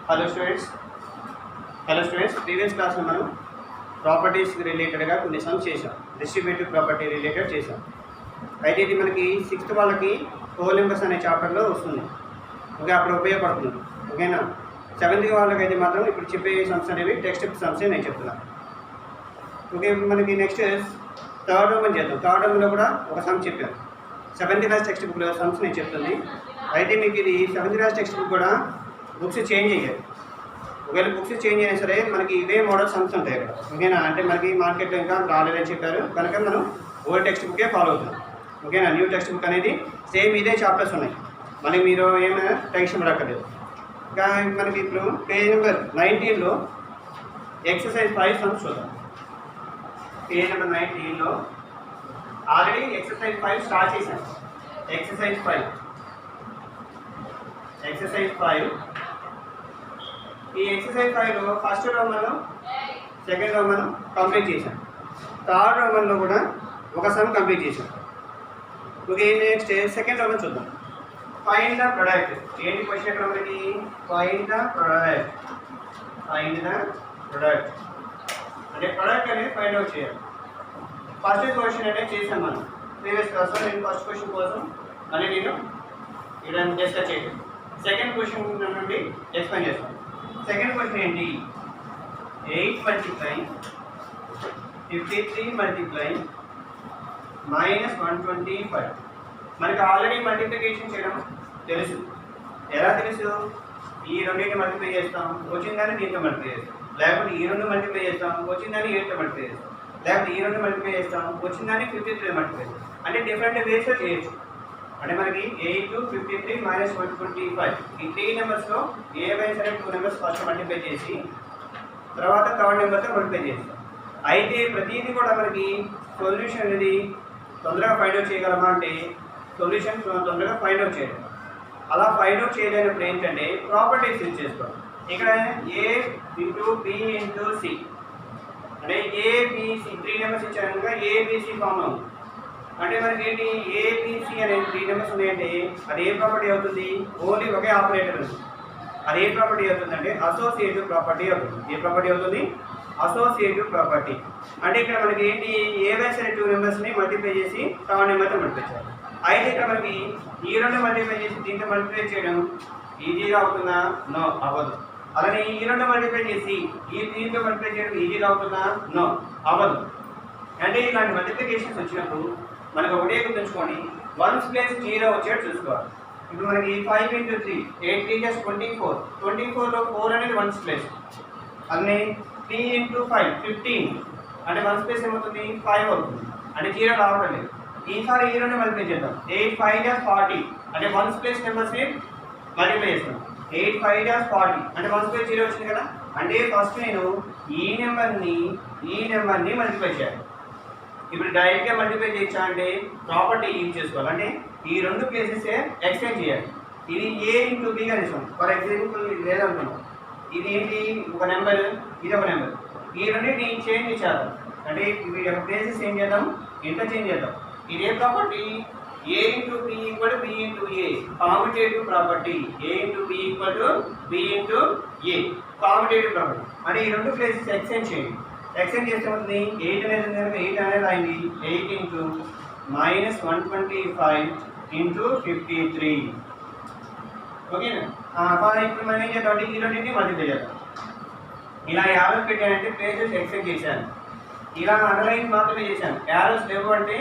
Hello students previous క్లాస్లో మనం ప్రాపర్టీస్కి రిలేటెడ్గా కొన్ని సమ్స్ చేసాం. డిస్ట్రిబ్యూటివ్ ప్రాపర్టీ రిలేటెడ్ చేసాం. అయితే ఇది మనకి 6th వాళ్ళకి హోల్ నెంబర్స్ అనే చాప్టర్లో వస్తుంది. ఓకే, అప్పుడు ఉపయోగపడుతుంది. ఓకేనా. 7th వాళ్ళకి అయితే మాత్రం ఇప్పుడు చెప్పే సమ్స్ అనేవి టెక్స్ట్ బుక్ సమ్సే నేను చెప్తున్నాను. ఓకే, మనకి నెక్స్ట్ థర్డ్ రోమన్ చేద్దాం. థర్డ్ రోమన్లో కూడా ఒక సమ్ చెప్పాను. 7th క్లాస్ టెక్స్ట్ బుక్లో సమ్స్ నేను చెప్తుంది. అయితే మీకు ఇది 7th క్లాస్ టెక్స్ట్ బుక్ కూడా బుక్స్ చేంజ్ అయ్యాయి. ఒకవేళ బుక్స్ చేంజ్ అయినా సరే మనకి ఇవే మోడల్ సమ్స్ ఉంటాయి ఇక్కడ. ఓకేనా. అంటే మనకి మార్కెట్లో ఇంకా రాలేదని చెప్పారు కనుక మనం ఓల్డ్ టెక్స్ట్ బుక్కే ఫాలో అవుతాం. ఓకేనా. న్యూ టెక్స్ట్ బుక్ అనేది సేమ్ ఇదే చాప్టర్స్ ఉన్నాయి. మనకి మీరు ఏమైనా టెన్షన్ పడక్కర్లేదు. ఇంకా మనకి ఇప్పుడు పేజ్ నెంబర్ 19లో ఎక్సర్సైజ్ 5 సమ్స్ చూద్దాం. పేజ్ నెంబర్ 19లో ఆల్రెడీ ఎక్సర్సైజ్ 5 స్టార్ట్ చేశాం. ఎక్సర్సైజ్ 5 ఈ ఎక్సర్సైజ్ 5లో first roman, second roman complete చేశాం. థర్డ్ రోమన్లో కూడా ఒక సమ్ కంప్లీట్ చేశాం. ఓకే, నెక్స్ట్ సెకండ్ రోమన్ చూద్దాం. Find the product. ఏంటి క్వశ్చన్ ఇక్కడ మనకి? ఫైండ్ ద ప్రొడక్ట్ అంటే ప్రొడక్ట్ అనేది ఫైండ్ అవుట్ చేయాలి. ఫస్ట్ క్వశ్చన్ అనేది చేసాం మనం ప్రీవియస్ క్లాస్లో. నేను ఫస్ట్ క్వశ్చన్ కోసం మళ్ళీ నేను ఇక్కడ డిస్కస్ చేయలేదు. సెకండ్ క్వశ్చన్ నుండి ఎక్స్ప్లెయిన్ చేస్తాను. సెకండ్ క్వశ్చన్ ఏంటి? 8 multiplying 53 multiplying -125. మనకి ఆల్రెడీ మల్టిప్లికేషన్ చేయడం తెలుసు. ఎలా తెలుసు? ఈ రెండింటిని మల్టిప్లై చేస్తాం, వచ్చిందని దీంతో మల్టిప్లై చేస్తాం. లేకపోతే ఈ రెండు మల్టిప్లై చేస్తాం, వచ్చిందని 8తో మల్టిప్లై చేస్తాం. లేకపోతే ఈ రెండు మల్టిప్లై చేస్తాం, వచ్చిందని 53 మల్టిప్లై చేస్తాం. అంటే డిఫరెంట్ వేస్లో చేయొచ్చు. అంటే మనకి 8 53 -125 ఈ 3 నెంబర్స్లో ఏవైనా సరే 2 నెంబర్స్ ఫస్ట్ మల్టిప్లై చేసి తర్వాత థర్డ్ నెంబర్తో మల్టిప్లై చేస్తాం. అయితే ప్రతిదీ కూడా మనకి సొల్యూషన్ అనేది తొందరగా ఫైండ్ అవుట్ చేయగలమా అంటే సొల్యూషన్ తొందరగా ఫైండ్ అవుట్ చేయడం. అలా ఫైండ్ అవుట్ చేయలేనప్పుడు ఏంటంటే ప్రాపర్టీస్ యూజ్ చేసుకోవాలి. ఇక్కడ A into B into C అంటే ABC 3 నెంబర్స్ ఇచ్చారు కనుక ABC ఫామ్ అవుతుంది. అంటే మనకి ఏంటి? ABC అనేది 3 నెంబర్స్ ఉన్నాయంటే అది ఏ ప్రాపర్టీ అవుతుంది? ఓన్లీ ఒకే ఆపరేటర్ ఉంది. అది ఏ ప్రాపర్టీ అవుతుందంటే అసోసియేటివ్ ప్రాపర్టీ అవుతుంది. ఏ ప్రాపర్టీ అవుతుంది? Associative property. అంటే ఇక్కడ మనకి ఏంటి? ఏవైనా సరే 2 నెంబర్స్ని మల్టిప్లై చేసి థర్డ్ నెంబర్తో మల్టిప్లై చేయాలి. అయితే ఇక్కడ మనకి ఈ రెండు మల్టిప్లై చేసి దీంతో మల్టిప్లై చేయడం ఈజీగా అవుతుందా? నో, అవ్వదు. అలానే ఈ రెండు మల్టిప్లై చేసి దీంతో మల్టిప్లై చేయడం ఈజీగా అవుతుందా? నో, అవ్వదు. అంటే ఇలాంటి మల్టిప్లికేషన్స్ వచ్చినప్పుడు మనకు ఒకటే గుర్తుంచుకోండి, 1's ప్లేస్ 0 వచ్చేట్టు చూసుకోవాలి. ఇప్పుడు మనకి 5 × 3 8 3 = 24. 24లో 4 అనేది 1's ప్లేస్. అలానే 3 × 5 15 అంటే 1's ప్లేస్ ఏమవుతుంది? 5 అవుతుంది. అంటే 0 రావడం లేదు. ఈసారి ఈ రెండు మల్టిప్లై చేద్దాం. 8 5 = 40 అంటే 1's ప్లేస్ నెంబర్స్ని మల్టిప్లై చేస్తాం. 8 5 = 40 అంటే 1's ప్లేస్ 0 వచ్చింది కదా. అంటే ఫస్ట్ నేను ఈ నెంబర్ని మల్టిప్లై చేయాలి. ఇప్పుడు డైరెక్ట్గా మల్టిప్లై చేయొచ్చా అంటే ప్రాపర్టీ యూజ్ చేసుకోవాలి. అంటే ఈ రెండు ప్లేసెస్ ఎక్స్చేంజ్ చేయాలి. ఇది A × B గా తీసాం. ఫర్ ఎగ్జాంపుల్ ఇది లేదనుకున్నాం. ఇది ఏంటి? ఒక నెంబర్, ఇది ఒక నెంబర్. ఈ రెండింటిని చేంజ్ చేద్దాం. అంటే వీటి యొక్క ప్లేసెస్ ఏం చేద్దాం? ఇంటర్చేంజ్ చేద్దాం. ఇదే property A × B = B × A కామ్యుటేటివ్ property. A × B = B × A కామ్యుటేటివ్ property. అంటే ఈ రెండు ప్లేసెస్ ఎక్స్చేంజ్ చేయండి. ఎక్స్చేంజ్ చేస్తే అవుతుంది 8 అనేది ఉంది కనుక 8 అనేది అయింది. 8 × -125 × 53. ఓకేనా. ఇప్పుడు మనం ఏం చేద్దాం అంటే ఈ రెండింటిని మల్టిప్లై చేద్దాం. ఇలా యారోస్ పెట్టానంటే ప్లేసెస్ ఎక్స్చేంజ్ చేశాను. ఇలా అండర్లైన్ మాత్రమే చేశాను. యారోస్ లేవు అంటే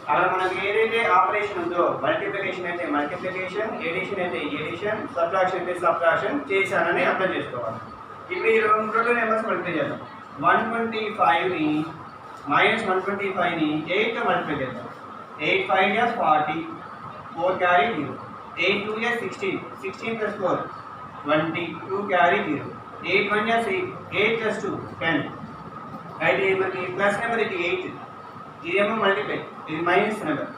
అక్కడ మనకి ఏదైతే ఆపరేషన్ ఉందో మల్టిప్లికేషన్ అయితే మల్టిప్లికేషన్, ఎడిషన్ అయితే ఎడిషన్, సబ్ట్రాక్షన్ అయితే సబ్ట్రాక్షన్ చేశానని అర్థం చేసుకోవాలి. ఇప్పుడు ఈ రెండు నెంబర్స్ మల్టిప్లై చేద్దాం. 125ని -125ని 8తో మల్టిప్లై చేద్దాం. 8 5 = 40 4 క్యారీ 0. 8 2 = 16 16 + 4 20 2 క్యారీ 0. 8 1 = 6 8 + 2 10. అయితే మనకి ప్లస్ నెంబర్ ఇది 8, ఇదేమో మల్టిప్లై, ఇది మైనస్ నెంబర్.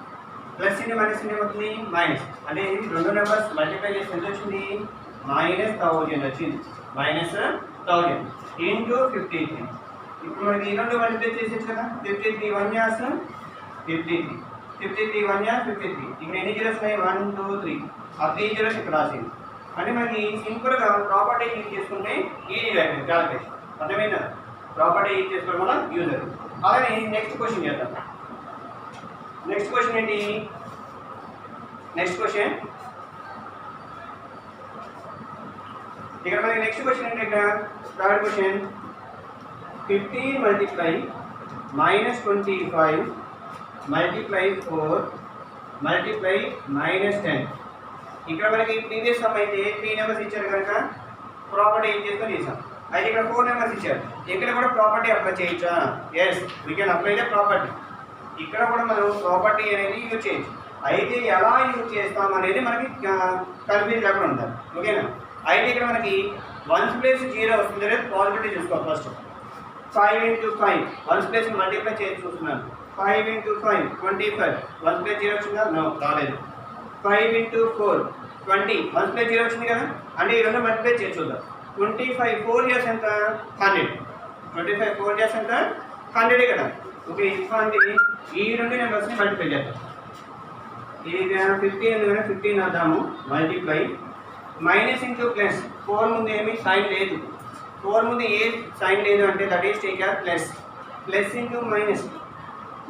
ప్లస్ ఇంటి మైనస్ ఏమవుతుంది? మైనస్. అంటే రెండు నెంబర్స్ మల్టిప్లై చేసి ఎంత వచ్చింది? -1000 వచ్చింది. -1000 × 53. ఇప్పుడు మనకి ఈ రెండు మల్టిప్లై చేసేది కదా. 53 1 = 53 53 1 = 53. ఇక్కడ ఎన్ని జీరోస్ ఉన్నాయి? 1 2 3. ఆ 3 జీరోస్ ఇక్కడ రాసింది. అంటే మనకి సింపుల్గా ప్రాపర్టీ యూజ్ చేసుకుంటే ఈజీగా అయిపోయింది క్యాలిక్యులేషన్. అర్థమైందా? ప్రాపర్టీ యూజ్ చేసుకోవడం వల్ల యూజ్ అవుతుంది. అలాగే నెక్స్ట్ క్వశ్చన్ చేద్దాం. నెక్స్ట్ క్వశ్చన్ ఏంటి? నెక్స్ట్ క్వశ్చన్ ఇక్కడ మనకి నెక్స్ట్ క్వశ్చన్ ఏంటి? ఇక్కడ third question 15 multiply -25 multiply 4 multiply -10. ఇక్కడ మనకి ప్రీవియస్ సమ్ అయితే 3 నెంబర్స్ ఇచ్చారు కనుక ప్రాపర్టీ ఏం చేసుకొని చేసాం. అయితే ఇక్కడ 4 నెంబర్స్ ఇచ్చారు. ఇక్కడ కూడా ప్రాపర్టీ అప్లై చేయొచ్చా? Yes, we can apply the property. ఇక్కడ కూడా మనం ప్రాపర్టీ అనేది యూజ్ చేయొచ్చు. అయితే ఎలా యూజ్ చేస్తాం అనేది మనకి కన్ఫ్యూజ్ లేకుండా ఉండాలి. ఓకేనా? అయితే ఇక్కడ మనకి 1 ప్లేస్ 0 వస్తుంది లేదా పాజిటివిటీ చూసుకోవాలి. ఫస్ట్ 5 into 5 1 ప్లేస్ మల్టిప్లై చేసి చూస్తున్నాను. 5 into 5 25 1 ప్లేస్ 0 వచ్చిందా? నో, రాలేదు. 5 into 4 20 1 ప్లేస్ 0 వచ్చింది కదా. అంటే ఈ రెండు మల్టిప్లై చేసి చూద్దాం. 25 4 years ఎంత? 100. 25 4 years ఎంత? 100 కదా. ఓకే, ఇటువంటి ఈ రెండు నెంబర్స్ని మల్టిప్లై చేద్దాం. ఇది 15 ఉంది కదా, 15 అద్దాము మల్టిప్లై. మైనస్ ఇంటూ ప్లస్ 4 ముందు ఏమి సైన్ లేదు. 4 ముందు ఏ సైన్ లేదు అంటే దట్ ఈస్ టేక్ యార్ plus. Plus into minus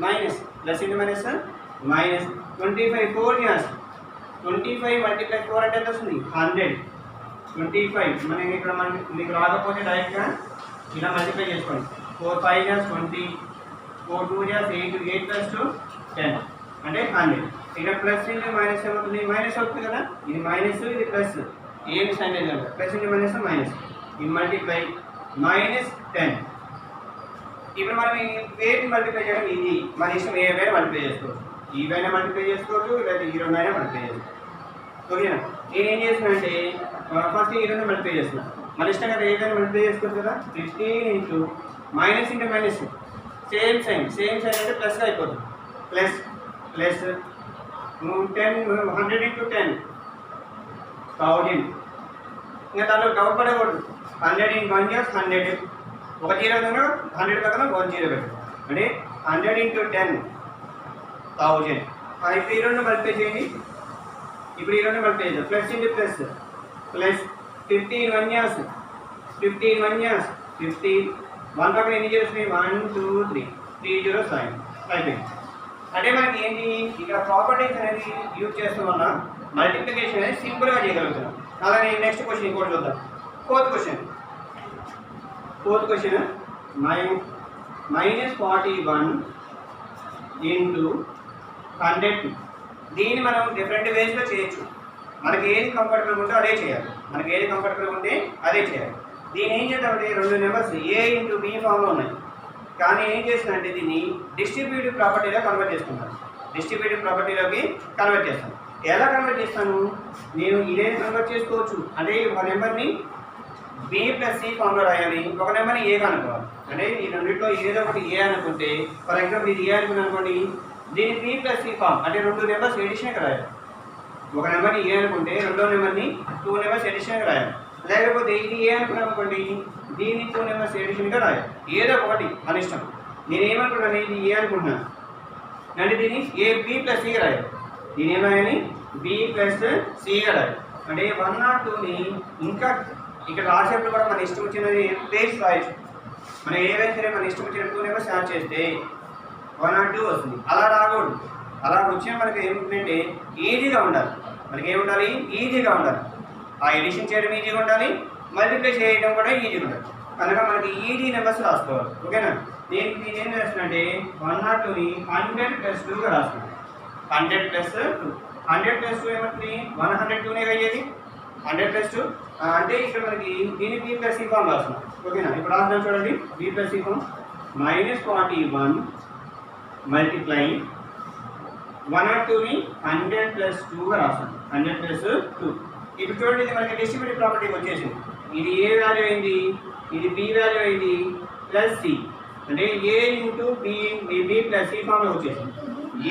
minus plus into minus minus 25 4 years 25 multiply 4 అంటే ఎంత వస్తుంది? 100. 25 మనకి ఇక్కడ మీకు రాకపోతే డైరెక్ట్గా ఇలా మల్టిప్లై చేసుకోండి. 4 5 years 20 4 2 years 8 8 plus 2 10 అంటే 100. ఇక్కడ ప్లస్ ఇంటూ మైనస్ ఏమవుతుంది? మైనస్ అవుతుంది కదా. ఇది మైనస్ ఇది ప్లస్, ఏమి సైన్ లేదు కదా. ప్లస్ ఇంటూ మైనస్ మైనస్, ఇది మల్టిప్లై -10. ఇప్పుడు మనం ఈ వేట్ మల్టిప్లై చేయడం ఇది మన ఇష్టం. ఏ వేరే మల్టిప్లై చేసుకోవచ్చు, ఈ వైనా మల్టిప్లై చేసుకోవచ్చు, లేదా ఈ రెండు అయినా మల్టిప్లై చేసుకోవచ్చు. ఓకేనా? నేనేం చేస్తున్నా అంటే ఫస్ట్ ఈ రెండు మల్టిప్లై చేస్తున్నాను. మన ఇష్టం కదా, ఏదైనా మల్టిప్లై చేసుకోవచ్చు కదా. 15 into minus into minus same sign అంటే ప్లస్గా అయిపోతుంది. Plus plus 10 100 into 10 1000. ఇంకా దాంట్లో డౌట్ పడకూడదు. 100 in 1 years 100. ఒక 0 కన్నా 100 పక్కన 1 0 పెట్టు అంటే 100 into 10 1000. ఇప్పుడు ఈ రెండు మల్టిప్లై చేయండి. ఇప్పుడు ఈ రెండు మల్టిప్లై చేద్దాం. Plus into plus plus 15 1 years 15 1 years 15 1 పక్కన ఎన్ని జీరోస్? 1 2 3 3 zeros అయిపోయింది. అంటే మనకి ఏంటి, ఇక్కడ ప్రాపర్టీస్ అనేది యూజ్ చేస్తాం వల్ల మల్టిప్లికేషన్ అనేది సింపుల్గా చేయగలుగుతున్నాం. అలాగే నెక్స్ట్ క్వశ్చన్ ఇంకోటి చూద్దాం. Fourth question -41 into 100. దీన్ని మనం డిఫరెంట్ వేస్లో చేయొచ్చు. మనకి ఏది కంఫర్టబుల్ ఉంటే అదే చేయాలి. మనకి ఏది కంఫర్టబుల్ ఉంటే అదే చేయాలి. దీన్ని ఏం చేద్దామంటే రెండు నెంబర్స్ A into B ఫామ్లో ఉన్నాయి. కానీ ఏం చేస్తానంటే దీన్ని డిస్ట్రిబ్యూటివ్ ప్రాపర్టీలో కన్వర్ట్ చేసుకుంటాను. డిస్ట్రిబ్యూటివ్ ప్రాపర్టీలోకి కన్వర్ట్ చేస్తాను. ఎలా కన్వర్ట్ చేస్తాను? నేను ఇదే కన్వర్ట్ చేసుకోవచ్చు. అంటే ఒక నెంబర్ని B + C ఫామ్లో రాయాలి, ఒక నెంబర్ని A అనుకోవాలి. అంటే ఈ రెండింటిలో ఏదో ఒకటి A అనుకుంటే, ఫర్ ఎగ్జాంపుల్ ఇది A అనుకుని అనుకోండి, దీన్ని B + C ఫామ్ అంటే రెండు నెంబర్స్ ఎడిషన్గా రాయాలి. ఒక నెంబర్ని A అనుకుంటే రెండో నెంబర్ని 2 నెంబర్స్ ఎడిషన్గా రాయాలి. లేకపోతే ఇది A అనుకున్నాను అనుకోండి, దీన్ని 2 నెంబర్స్ ఎడిషన్గా రాయాలి. ఏదో ఒకటి మన ఇష్టం. నేను ఏమనుకున్నాను, ఇది A అనుకుంటున్నాను అంటే దీన్ని B + Cగా రాయాలి. దీని ఏమైనా B + Cగా రాయాలి. అంటే 1 or 2ని ఇంకా ఇక్కడ రాసేప్పుడు కూడా మన ఇష్టం వచ్చినది ప్లేస్ రాయొచ్చు. మనం ఏవైనా సరే మన ఇష్టం వచ్చిన 2 నెంబర్స్ యాడ్ చేస్తే 1 or 2 వస్తుంది. అలా రాకూడదు. అలా వచ్చిన మనకి ఏమిటంటే ఈజీగా ఉండాలి. మనకి ఏముండాలి? ఈజీగా ఉండాలి. ఆ ఎడిషన్ చేయడం ఈజీగా ఉండాలి, మల్టిప్లై చేయడం కూడా ఈజీగా ఉండాలి. కనుక మనకి ఈజీ నెంబర్స్ రాసుకోవాలి. ఓకేనా? నేను ఏం చేస్తున్నా అంటే 1 or 2ని 100 + 2గా రాస్తున్నాను. 100 + 2 100 + 2 ఏమవుతుంది? 102నే అయ్యేది. 100 + 2 అంటే ఇక్కడ మనకి దీన్ని B + C ఫామ్ రాస్తున్నాం. ఓకేనా? ఇప్పుడు రాస్తున్నాం చూడండి. B + C form -41 multiply 1 or 2ని 100 + 2గా రాస్తాం. 100 + 2. ఇప్పుడు చూడండి, ఇది మనకి డిస్ట్రిబ్యూటివ్ ప్రాపర్టీకి వచ్చేసింది. ఇది ఏ వాల్యూ అయింది, ఇది B వాల్యూ అయింది ప్లస్ C. అంటే A into B + C ఫామ్లో వచ్చేసింది.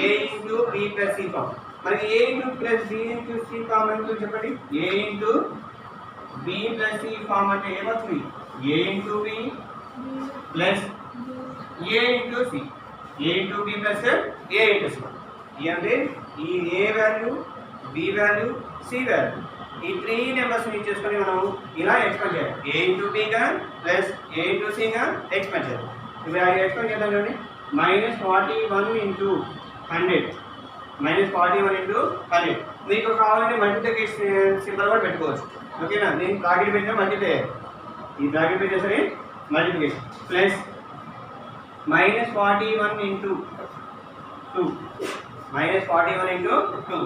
A into B + C form. మనకి A into + B into C form అంటే చెప్పండి. A into B + C form అంటే ఏమవుతుంది? A into B plus A into C. A into B plus A into C. అంటే ఈ A value, B value, C value. ఈ 3 numbers use చేసుకొని మనం ఇలా ఎక్స్పాండ్ చేయాలి. ఏ ఇంటూ బీగా ప్లస్ ఏ ఇంటూ సిగా ఎక్స్పాండ్ చేయాలి. ఇప్పుడు అది ఎక్స్పాండ్ చేద్దాం చూడండి. -41 ఇంటూ 100 -41 ఇంటూ 100. మీకు కావాలంటే మల్టిప్లికేషన్ సింబల్ కూడా పెట్టుకోవచ్చు. ఓకేనా? నేను బ్రాకెట్ పెట్టినా మల్టిప్లై అయ్యాలి. ఈ బ్రాకెట్ పెట్టేసరి multiplication plus -41 into 2 -41 into 2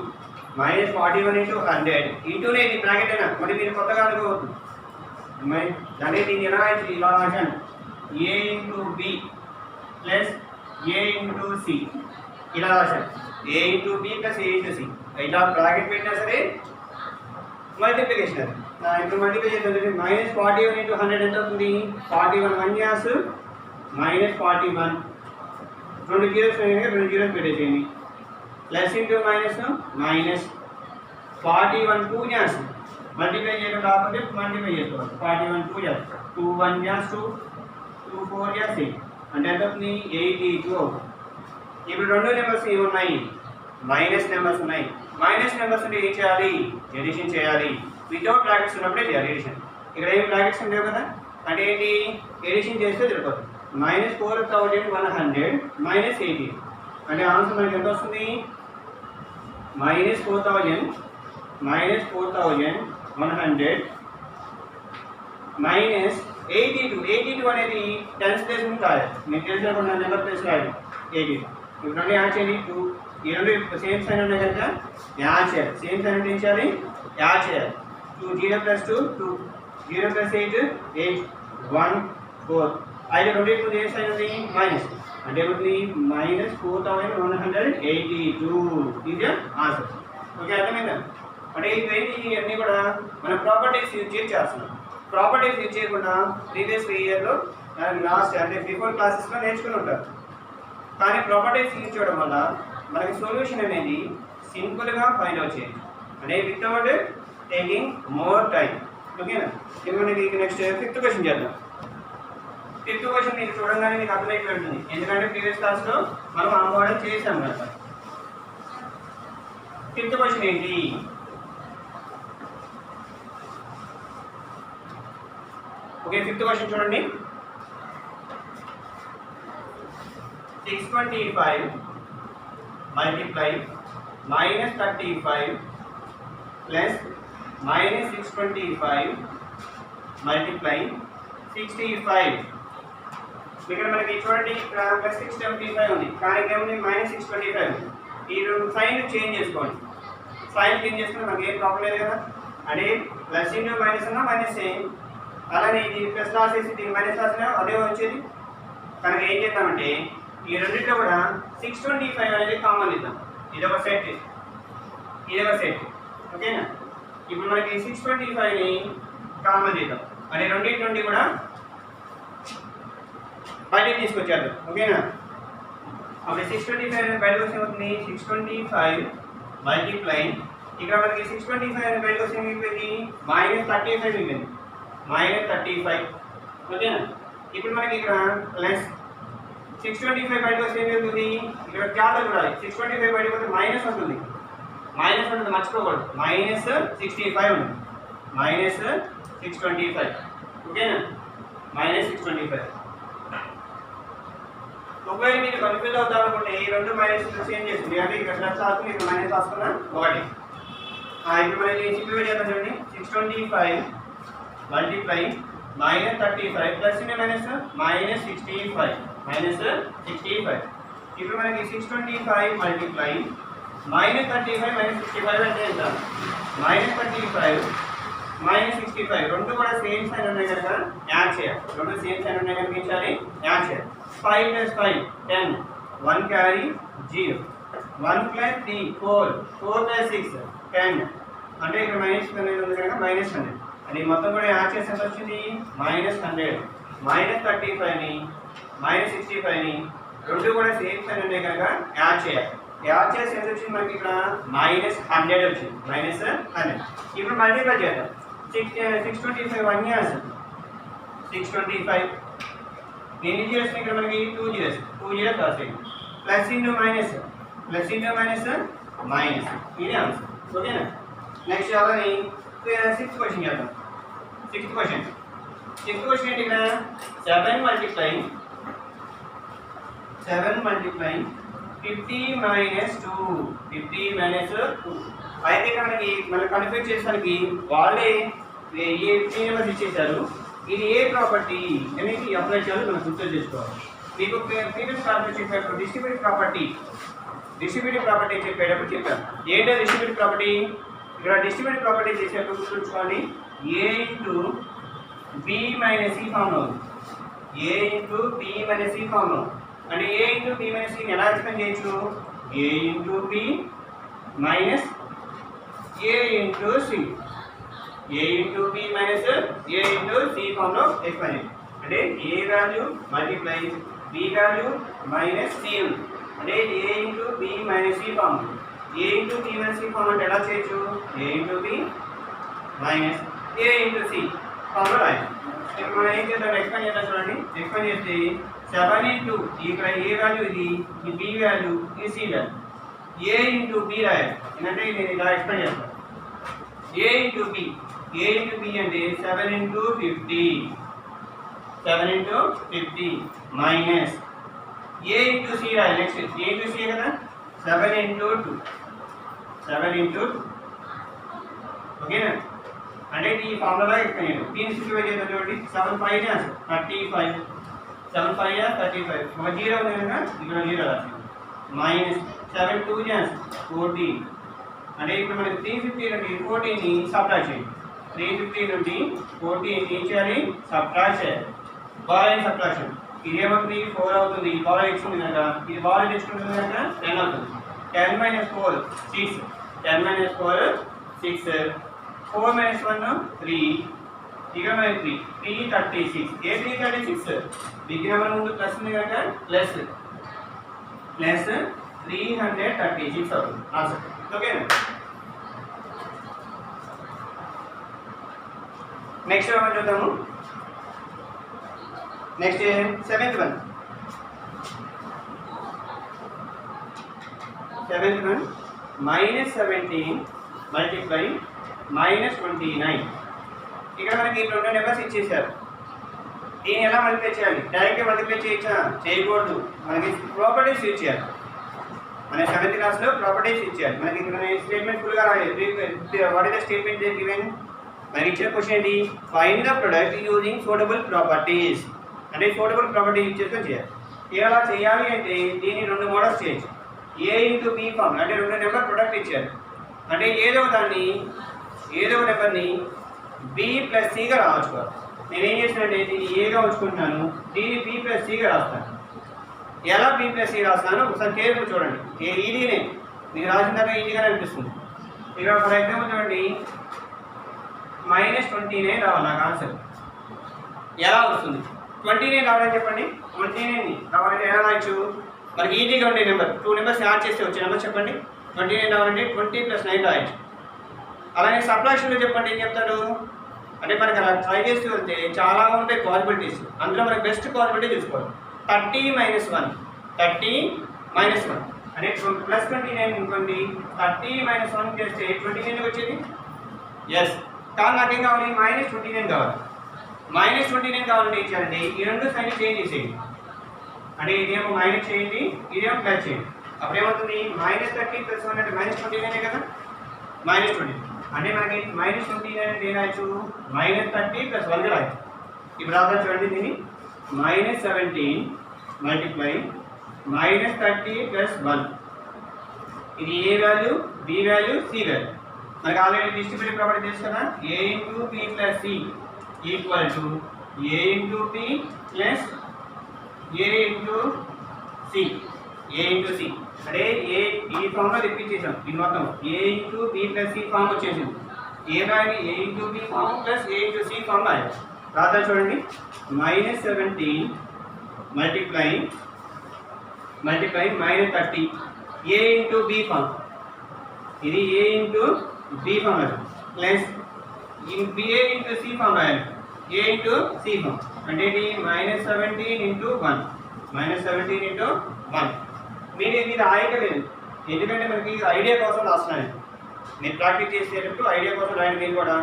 -41 into 100 ఇంటూనే ఇది బ్రాకెట్ అయినా మరి మీరు కొత్తగా అనుకోవద్దు. దాన్ని దీన్ని ఎలా ఇలా రాశాను. ఏ into B plus A into C ఇలా రాశాను. ఏ into B plus A into C ఇలా బ్రాకెట్ పెట్టినా సరే మల్టిప్లికేషన్ అది. ఇప్పుడు మల్టిప్లై చేద్దాం. -41 ఇంటూ 100 ఎంత అవుతుంది? 41 1 యాస్ -41 2 జీరోస్ అయినా 2 జీరోస్ పెట్టేసేయండి. Plus into minus 41 2 as multiply చేయడం కాకపోతే మల్టిప్లై చేసుకోవాలి. 41 2 యాస్ 2 1 యాస్ 2 2 4 యాస్ 8 అంటే ఎంత అవుతుంది? 82 అవుతుంది. ఇప్పుడు రెండు నెంబర్స్ ఇవి ఉన్నాయి, మైనస్ నెంబర్స్ ఉన్నాయి. మైనస్ నెంబర్స్ అంటే ఏం చేయాలి? ఎడిషన్ చేయాలి. వితౌట్ బ్రాకెట్స్ ఉన్నప్పుడే చేయాలి ఎడిషన్. ఇక్కడ ఏం బ్రాకెట్స్ ఉండేవి కదా, అంటే ఏంటి? ఎడిషన్ చేస్తే సరిపోతుంది. -4100 -80 అంటే ఆన్సర్ మనకి ఎంత వస్తుంది? -4000 -4100 -82 అనేది 10th ప్లేస్ నుంచి రాయాలి. మీకు తెలిసిన నెంబర్ ప్లేస్ రాయాలి 82. ఇప్పుడు రెండు యాడ్ చేయాలి. 2 ఈ రెండు సేమ్ సైన్ ఉన్నాయి కనుక యాడ్ చేయాలి. సేమ్ సైన్ అంటే ఏం చేయాలి? యాడ్ చేయాలి. 2 0 + 2 2 0 + 8 8 1 4 అయితే రెండింటి ఏ సైన్ ఉంది? మైనస్ అంటే ఏమవుతుంది? -4182 ఇది ఆన్సర్. ఓకే, అర్థమైందా? అంటే ఇవన్నీ కూడా మన ప్రాపర్టీస్ యూజ్ చేస్తున్నాం. ప్రాపర్టీస్ యూజ్ చేయకుండా ప్రీవియస్ ఇయర్లో లాస్ట్ అంటే బిఫోర్ క్లాసెస్లో నేర్చుకుని ఉంటారు. కానీ ప్రాపర్టీస్ యూజ్ చేయడం వల్ల మనకి సొల్యూషన్ అనేది సింపుల్గా ఫైండ్ అవుట్ చేయొచ్చు, అంటే వితౌట్ టేకింగ్ మోర్ టైం. ఓకేనా? ఇప్పుడు మనకి నెక్స్ట్ 5th క్వశ్చన్ చేద్దాం. 5th క్వశ్చన్ మీకు చూడంగానే మీకు అర్థమైపోయి ఉంటుంది, ఎందుకంటే ప్రీవియస్ క్లాస్లో మనం ఆ మోడల్ చేసాం కదా. 5th క్వశ్చన్ ఏంటి? ఓకే, 5th క్వశ్చన్ చూడండి. 625 multiply -35 plus -625 multiply 65. ఇక్కడ మనకి చూడండి, ఇక్కడ +675 ఉంది, కానీ ఏముంది? -625 ఉంది. ఈ రెండు సైన్ చేంజ్ చేసుకోండి. సైన్ చేంజ్ చేసుకుంటే మనకి ఏం ప్రాబ్లం లేదు కదా. అంటే ప్లస్ ఇంటూ మైనస్ అన్నా మైనస్ సేమ్, అలానే ఇది ప్లస్ రాసేసి దీన్ని మైనస్ రాసినా అదే వచ్చేది. కనుక ఏం చేద్దామంటే ఈ రెండింటిలో కూడా 625 అనేది కామన్ ఇద్దాం. ఇదొక సెట్, ఇదొక సెట్. ఓకేనా? ఇప్పుడు మనకి 625ని కామన్ చేద్దాం, అంటే రెండింటి నుండి కూడా బయటకి తీసుకొచ్చేద్దాం. ఓకేనా? అప్పుడు 625 బయటకు వస్తే అవుతుంది 625 మల్టిప్లై, ఇక్కడ మనకి 625 బయటకు వస్తే మిగిలింది -35 మిగిలింది, -35. ఓకేనా? ఇప్పుడు మనకి ఇక్కడ ప్లస్ 625 బయటకు వస్తే ఏమి అవుతుంది? ఇక్కడ జాగ్రత్త చూడాలి. 625 బయటకు వస్తే మైనస్ ఉంటుంది, మైనస్ ఉంటుంది, మర్చిపోకూడదు. -65 ఉంది, -625. ఓకేనా? -625. ఒకవేళ మీరు కన్ఫ్యూజ్ అవుతారు అనుకుంటే ఈ రెండు మైనస్ చేంజ్ చేస్తుంది, అంటే ఇక్కడ ప్లస్ రాసుకుని ఇక్కడ మైనస్ రాసుకున్నా ఒకటి. ఇప్పుడు మనకి సింప్లిఫై చేద్దాం చూడండి. 625 మల్టిప్లై -35 ప్లస్ -65 -65. ఇప్పుడు మనకి 625 మల్టిప్లై -35 -65 అంటే ఎంత? -35 -65 రెండు కూడా సేమ్ సైన్ ఉన్నాయి కనుక యాడ్ చేయాలి. రెండు సేమ్ సైన్ ఉన్నాయి కనుక ఏం చేయాలి? యాడ్ చేయాలి. 5 + 5 10 1 క్యారీ 0 1 + 3 4 4 + 6 10 అంటే ఇక్కడ మైనస్ అనేది ఉంది కనుక -100. అది మొత్తం కూడా యాడ్ చేస్తే ఎంత వచ్చింది? -100. -35ని -65ని రెండు కూడా సేమ్ సైన్ ఉన్నాయి కనుక యాడ్ చేయాలి. యాడ్ చేసి ఎంత వచ్చింది మనకి? ఇక్కడ -100 వచ్చింది, -100. ఇప్పుడు మల్టిప్లై చేద్దాం. 625 1 ఇయర్స్ 625 ఎన్ని జీరోస్ ఇక్కడ మనకి? 2 జీరోస్ రాసేయండి. Plus into minus, plus into minus minus, ఇది ఆన్సర్. ఓకేనా? నెక్స్ట్ అలానే సిక్స్త్ క్వశ్చన్ చేద్దాం. సిక్స్త్ క్వశ్చన్ ఏంటి ఇక్కడ 7 multiplying 50 minus 2 అయితే ఇక్కడ మనం కన్ఫ్యూజ్ చేసడానికి వాళ్ళే ఏ నెంబర్స్ ఇచ్చేసారు. ఇది ఏ ప్రాపర్టీ అనేది అప్లై చేయాలో మనం గుర్తు చేసుకోవాలి. మీకు ప్రీవియస్ క్లాస్లో చెప్పేటప్పుడు డిస్ట్రిబ్యూటివ్ ప్రాపర్టీ చెప్పేటప్పుడు చెప్పాను. ఏంటో డిస్ట్రిబ్యూటివ్ ప్రాపర్టీ? ఇక్కడ డిస్ట్రిబ్యూటివ్ ప్రాపర్టీ చేసేటప్పుడు గుర్తుంచుకోవాలి. ఏ ఇంటూ బి మైనస్ ఈ ఫామ్లో ఉంది. ఏ ఇంటూ బి మైనస్ ఈ ఫామ్లో అంటే ఏ ఇంటూ బి మైనస్ సిని ఎలా ఎక్స్ప్లెయిన్ చేయొచ్చు? A into B minus A into C. A into B minus A into C ఫామ్లో ఎక్స్ప్లెయిన్ చేయండి. అంటే A value multiply B value minus C అంటే A into B minus C form. A into B minus C form అంటే ఎలా చేయొచ్చు? A into B minus A into C ఫామ్లో రాయాలి. ఇప్పుడు మనం ఏం చేద్దాం? ఎక్స్ప్లెయిన్ చేద్దాం. చూడండి, ఎక్స్ప్లెయిన్ చేస్తే 7 ఇంటూ ఇక్కడ ఏ వాల్యూ ఇది బి వాల్యూ ఇది సి వాల్యూ. ఏ ఇంటూ బి రాయాలి. ఏంటంటే నేను ఇలా ఎక్స్ప్లెయిన్ చేస్తాను. ఏ ఇంటూ బి అంటే 7 into 50 minus A into C రాయాలి. నెక్స్ట్ ఏ ఇంటూ సి కదా 7 ఇంటూ 2 ఓకేనా? అంటే ఈ ఫార్ములా ఎక్స్ప్లెయిన్ దీన్ని సింప్లిఫై చేద్దాం. చూడండి 7 5 35 7 5 35 ఒక జీరో ఉంది కనుక ఇక్కడ జీరో రాసింది. మైనస్ 7 2 14 అంటే ఇప్పుడు మనకి 350 నుండి 14ని సబ్ట్రాక్ట్ చేయండి. 350 నుండి 14 ఏం చేయాలి? సబ్ట్రాక్ట్ చేయాలి. బాల్ సబ్ట్రాక్షన్ ఇది ఏమవుతుంది? 4 అవుతుంది. బాల్ తెచ్చుకుంది కనుక ఇది బాల్ తెచ్చుకుంటుంది కనుక 10 అవుతుంది. 10 - 4 6 10 - 4 6 4 - 1 3 ఇక మరి 3 36 ఏ 336 బిగ్ నెంబర్ ముందు ప్లస్ ఉంది కనుక ప్లస్ 336 అవుతుంది ఆన్సర్. ఓకేనా? నెక్స్ట్ మనం చూద్దాము. Next seventh one -17 multiply -29. ఇక్కడ మనకి 2 నెంబర్స్ ఇచ్చేసారు. దీన్ని ఎలా మల్టిప్లై చేయాలి? డైరెక్ట్గా మల్టిప్లై చేయకూడదు. మనకి ప్రాపర్టీస్ యూజ్ చేయాలి. మన 7th క్లాస్లో ప్రాపర్టీస్ ఇచ్చారు. మనకి ఇక్కడ స్టేట్మెంట్ ఫుల్గా రాయాలి. What is the statement given? మనకి ఇచ్చిన క్వశ్చన్ ఏంటి? Find the product using suitable properties అంటే సూటబుల్ ప్రాపర్టీ యూజ్ చేసుకొని చేయాలి. ఎలా చేయాలి అంటే దీన్ని 2 మోడల్స్ చేయొచ్చు. ఏ ఇంటూ బి ఫామ్ అంటే 2 నెంబర్ ప్రొడక్ట్ ఇచ్చారు. అంటే ఏదో నెంబర్ని బి ప్లస్ సిగా రావచ్చు. నేనేం చేసినంటే దీన్ని ఏగా ఉంచుకుంటున్నాను, దీన్ని బి ప్లస్ సిగా రాస్తాను. ఎలా బి ప్లస్ సి రాస్తాను ఒకసారి కేర్ఫుల్ చూడండి. ఈజీనే మీకు రాసిన తర్వాత ఈజీగానే అనిపిస్తుంది. ఇక్కడ ఫర్ ఎగ్జాంపుల్ చూడండి -29 రావాలి నాకు ఆన్సర్. ఎలా వస్తుంది? 29 రావాలని చెప్పండి. 29 రావాలంటే ఎలా రాయొచ్చు? మనకి ఈజీగా ఉండే నెంబర్ 2 నెంబర్స్ యాడ్ చేస్తే వచ్చే నెంబర్ చెప్పండి. 29 రావాలంటే 20 + 9 రాయొచ్చు. అలాగే సబ్ట్రాక్షన్లో చెప్పండి ఏం చెప్తాడు అంటే మనకి అలా ట్రై చేస్తూ వెళ్తే చాలా ఉంటాయి పాసిబిలిటీస్. అందులో మనకి బెస్ట్ పాసిబిలిటీ చూసుకోవాలి. 30 - 1 అంటే +29 అనుకోండి. 30 - 1 చేస్తే 29 వచ్చేది. ఎస్ కానీ నాకేం కావాలి? -29 కావాలి. -29 కావాలంటే ఏం చేయాలండి? ఈ 2 సైన్ చేంజ్ చేసేయండి. అంటే ఇదేమో మైనస్ చేయండి, ఇదేమో ప్లస్ చేయండి. అప్పుడు ఏమవుతుంది? -30 + 1 అంటే -29 కదా. -20 అంటే మనకి -29 అంటే ఏం రాయొచ్చు? -30 + 1 రాయొచ్చు. ఇప్పుడు రాద్దాం చూడండి దీన్ని. -17 మల్టిప్లై -30 + 1 ఇది A value, B value, C value. మనకి ఆల్రెడీ డిస్ట్రిబ్యూటివ్ ప్రాపర్టీ తెలుసు కదా. A into B plus C equal to A into B plus A into C. అంటే ఏ ఈ ఫామ్లో తెప్పించేసాం. ఇది మొత్తం A into B plus C form వచ్చేసింది. ఏ రాయాలి? A into B form plus A into C form రాయాలి. రాదా చూడండి. -17 multiply -30 A into B form. ఇది ఏ ఇంటూ బి ఫామ్ అది plus A into C form రాయాలి. ఏ ఇంటూ సి ఫామ్ అంటే ఇది -17 × 1 మీరు ఇది రాయలేదు ఎందుకంటే మనకి ఐడియా కోసం రాస్తున్నాను. మీరు ప్రాక్టీస్ చేసేటప్పుడు ఐడియా కోసం రాయండి. మీరు కూడా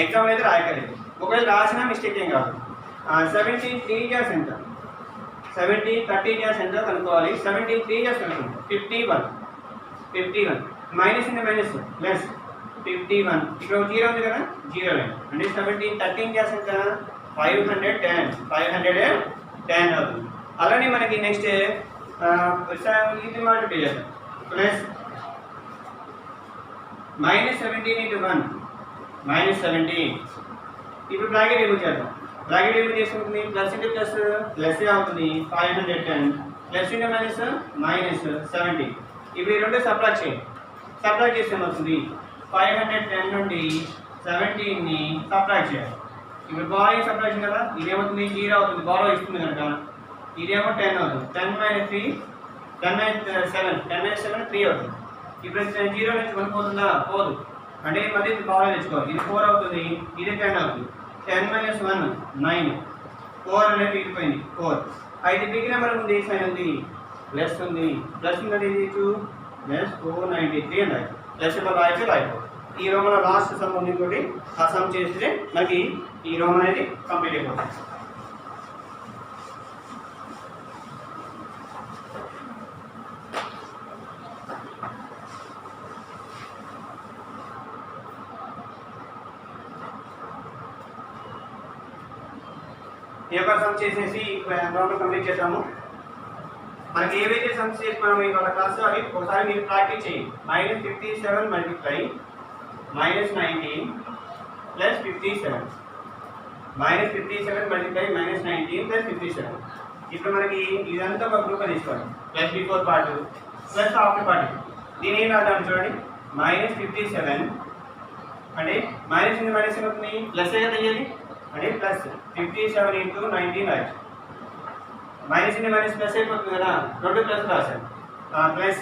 ఎగ్జామ్ అయితే రాయగలేదు. ఒకవేళ రాసినా మిస్టేక్ ఏం కాదు. 17 3 ఇయర్స్ ఎంత, 17 30 ఇయర్స్ ఎంత కనుక్కోవాలి. 17 3 ఇయర్స్ కనుక్కోండి. 51 మైనస్ ఇంటి మైనస్ ప్లస్ 51. ఇక్కడ 0 ఉంది కదా, 0 లైన్ అంటే 17 13 ఇయర్స్ ఎంత 510 అవుతుంది. అలానే మనకి నెక్స్ట్ ఇది మల్టిప్లై చేద్దాం. Plus -17 into 1 -17. ఇప్పుడు బ్రాకెట్ రిమూవ్ చేద్దాం. బ్రాకెట్ రిమూవ్ చేసుకుంటుంది ప్లస్ ఇంటూ ప్లస్ ప్లస్ అవుతుంది 510 ప్లస్ ఇంటూ మైనస్ -70. ఇప్పుడు ఈ రెండు సబ్ట్రాక్ట్ చేయండి. సబ్ట్రాక్ట్ చేస్తే ఏమవుతుంది 510 నుండి 17ని సబ్ట్రాక్ట్ చేయాలి. ఇప్పుడు బారోయింగ్ సబ్ట్రాక్షన్ కదా, ఇదేమవుతుంది 0 అవుతుంది. బారో ఇస్తుంది కనుక ఇదేమో 10 అవుతుంది. 10 - 3 10 - 7 3 అవుతుంది. ఇప్పుడు 0 నుంచి 1 పోతుందా, పోదు. అంటే మళ్ళీ బాగా తెచ్చుకోవాలి. ఇది 4 అవుతుంది, ఇది 10 అవుతుంది. 10 - 1 9 4 అనేది మిగిలిపోయింది 4. అయితే బిగ్ నెంబర్ ఉంది, సైన్ ఉంది, ప్లస్ ఉంది. ప్లస్ ఉన్నది ప్లస్ 493 అని రాయి. ప్లస్ రాయితే రాయిపో. ఈ రోమన్ లాస్ట్ సమ్ ఉంది ఇంకోటి, ఆ సమ్ చేస్తే మనకి ఈ రోమన్ అనేది కంప్లీట్ అయిపోతుంది. ఈ యొక్క సమ్ చేసేసి ప్రాబ్లం కంప్లీట్ చేద్దాము. మనకి ఏవైతే సమ్స్ చేసుకున్నామో ఇవాళ క్లాస్ అవి ఒకసారి మీరు ప్రాక్టీస్ చేయండి. -57 మల్టిప్లై -19 ప్లస్ 57 -57 మల్టిప్లై -19 ప్లస్ 57. ఇప్పుడు మనకి ఇదంతా ఒక గ్రూప్ తీసుకోండి. Plus before part plus after part. దీని ఏం రాద్దాం చూడండి. -57 అంటే మైనస్ ఇంటూ మైనస్ ఏమవుతుంది ప్లస్ కదా అయ్యేది, అంటే ప్లస్ 57 into 19 రాయచ్చు. మైనస్ ఇంటూ మైనస్ ప్లస్ అయిపోతుంది కదా, 2 ప్లస్ రాశాను. ప్లస్